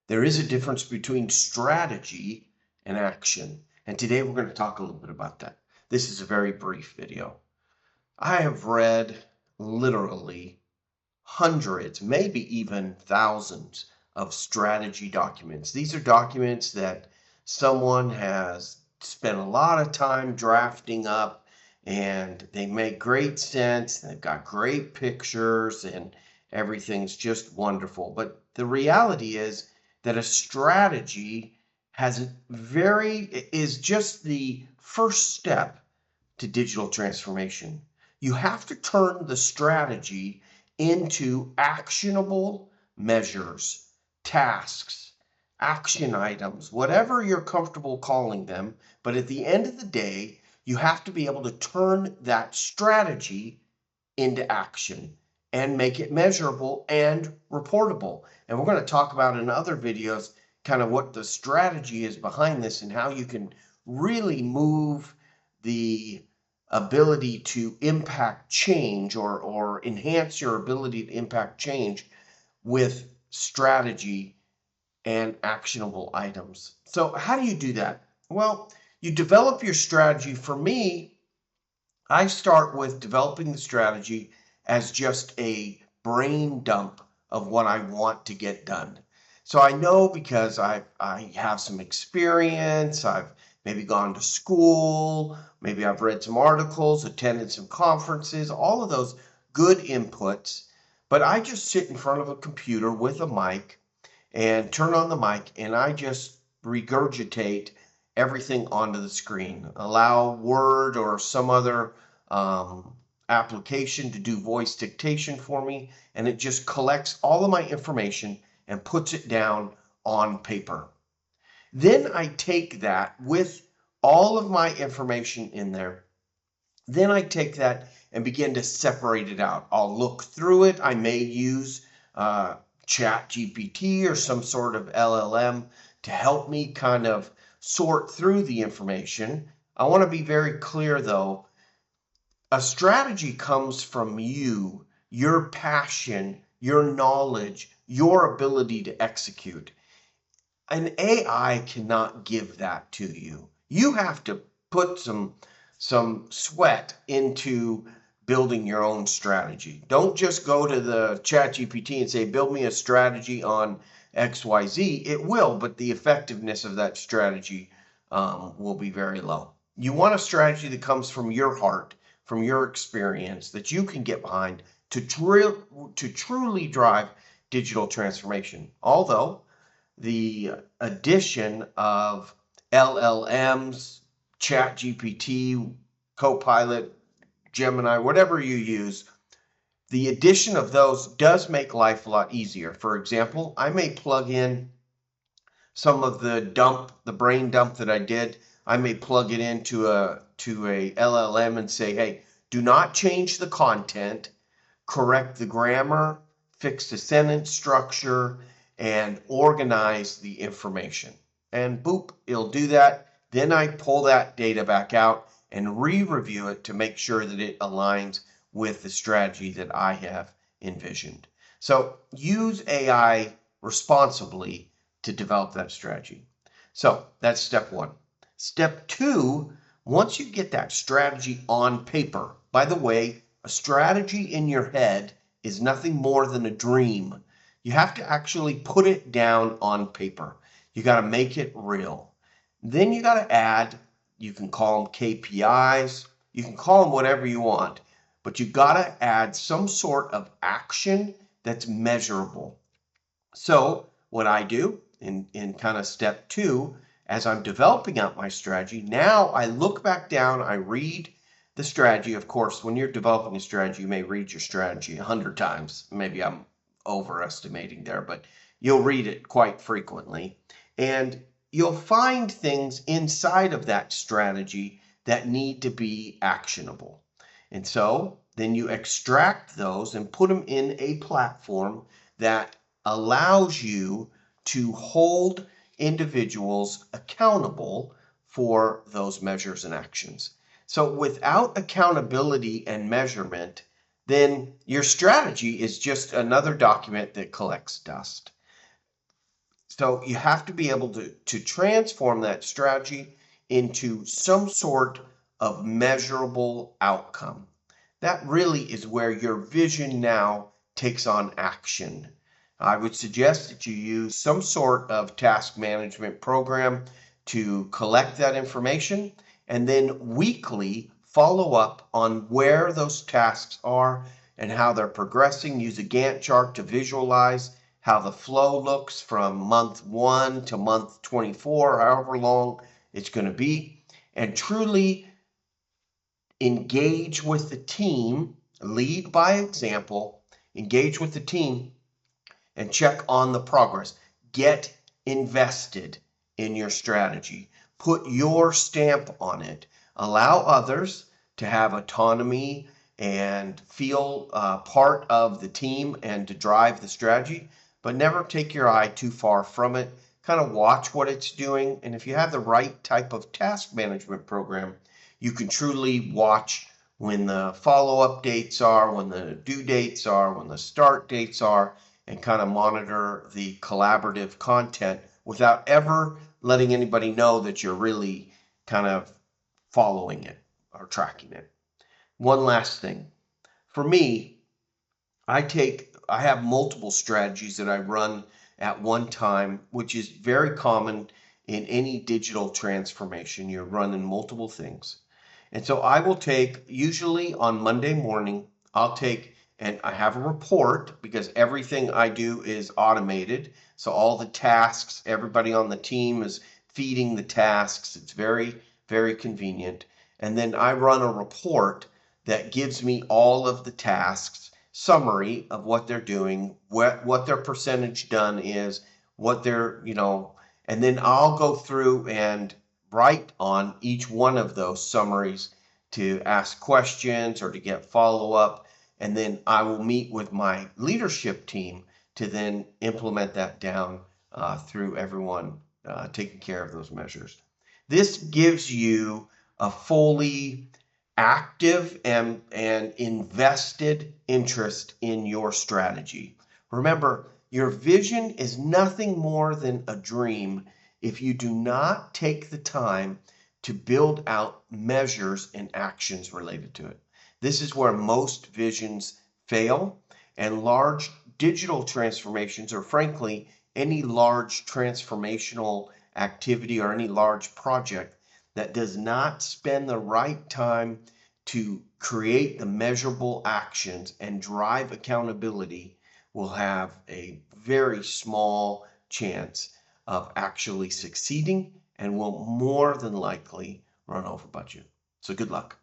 There is a difference between strategy and action. And today we're going to talk a little bit about that. This is a very brief video. I have read literally hundreds, maybe even thousands of strategy documents. These are documents that someone has spent a lot of time drafting up, and they make great sense. They've got great pictures and everything's just wonderful. But the reality is that a strategy is just the first step to digital transformation. You have to turn the strategy into actionable measures, tasks, action items, whatever you're comfortable calling them. But at the end of the day, you have to be able to turn that strategy into action and make it measurable and reportable. And we're going to talk about in other videos kind of what the strategy is behind this and how you can really move the ability to impact change or enhance your ability to impact change with strategy and actionable items. So how do you do that? Well, you develop your strategy. For me, I start with developing the strategy as just a brain dump of what I want to get done. So I know because I have some experience, I've maybe gone to school, maybe I've read some articles, attended some conferences, all of those good inputs. But I just sit in front of a computer with a mic and turn on the mic, and I just regurgitate everything onto the screen. Allow Word or some other application to do voice dictation for me, and it just collects all of my information and puts it down on paper. Then I take that with all of my information in there. Then I take that and begin to separate it out. I'll look through it. I may use Chat GPT or some sort of LLM to help me kind of sort through the information. I want to be very clear though, a strategy comes from you, your passion, your knowledge, your ability to execute. An AI cannot give that to you. You have to put some sweat into building your own strategy. Don't just go to the Chat GPT and say, build me a strategy on XYZ. It will, but the effectiveness of that strategy will be very low. You want a strategy that comes from your heart, from your experience, that you can get behind to truly drive digital transformation. Although the addition of LLMs, Chat GPT, Copilot, Gemini, whatever you use, the addition of those does make life a lot easier. For example, I may plug in some of the brain dump that I did. I may plug it into a LLM and say, hey, do not change the content, correct the grammar, fix the sentence structure, and organize the information. And boop, it'll do that. Then I pull that data back out and re-review it to make sure that it aligns with the strategy that I have envisioned. So use AI responsibly to develop that strategy. So that's step one. Step two, once you get that strategy on paper, by the way, a strategy in your head is nothing more than a dream. You have to actually put it down on paper. You got to make it real. Then you got to add, you can call them KPIs, you can call them whatever you want, but you got to add some sort of action that's measurable. So what I do in kind of step two, as I'm developing out my strategy, now I look back down, I read the strategy. Of course, when you're developing a strategy, you may read your strategy 100 times. Maybe I'm overestimating there, but you'll read it quite frequently. And you'll find things inside of that strategy that need to be actionable. And so then you extract those and put them in a platform that allows you to hold individuals accountable for those measures and actions. So without accountability and measurement, then your strategy is just another document that collects dust. So you have to be able to transform that strategy into some sort of measurable outcome. That really is where your vision now takes on action. I would suggest that you use some sort of task management program to collect that information and then weekly follow up on where those tasks are and how they're progressing. Use a Gantt chart to visualize how the flow looks from month 1 to month 24, however long it's going to be, and truly engage with the team, lead by example, engage with the team, and check on the progress. Get invested in your strategy. Put your stamp on it. Allow others to have autonomy and feel part of the team and to drive the strategy, but never take your eye too far from it. Kind of watch what it's doing. And if you have the right type of task management program, you can truly watch when the follow-up dates are, when the due dates are, when the start dates are, and kind of monitor the collaborative content without ever letting anybody know that you're really kind of following it or tracking it. One last thing. For me, I have multiple strategies that I run at one time, which is very common in any digital transformation. You're running multiple things. And so I will take, usually on Monday morning, and I have a report because everything I do is automated. So all the tasks, everybody on the team is feeding the tasks. It's very, very convenient. And then I run a report that gives me all of the tasks, summary of what they're doing, what their percentage done is, what they're, and then I'll go through and write on each one of those summaries to ask questions or to get follow up. And then I will meet with my leadership team to then implement that down through everyone taking care of those measures. This gives you a fully active and invested interest in your strategy. Remember, your vision is nothing more than a dream if you do not take the time to build out measures and actions related to it. This is where most visions fail, and large digital transformations, or frankly, any large transformational activity or any large project that does not spend the right time to create the measurable actions and drive accountability will have a very small chance of actually succeeding and will more than likely run over budget. So good luck.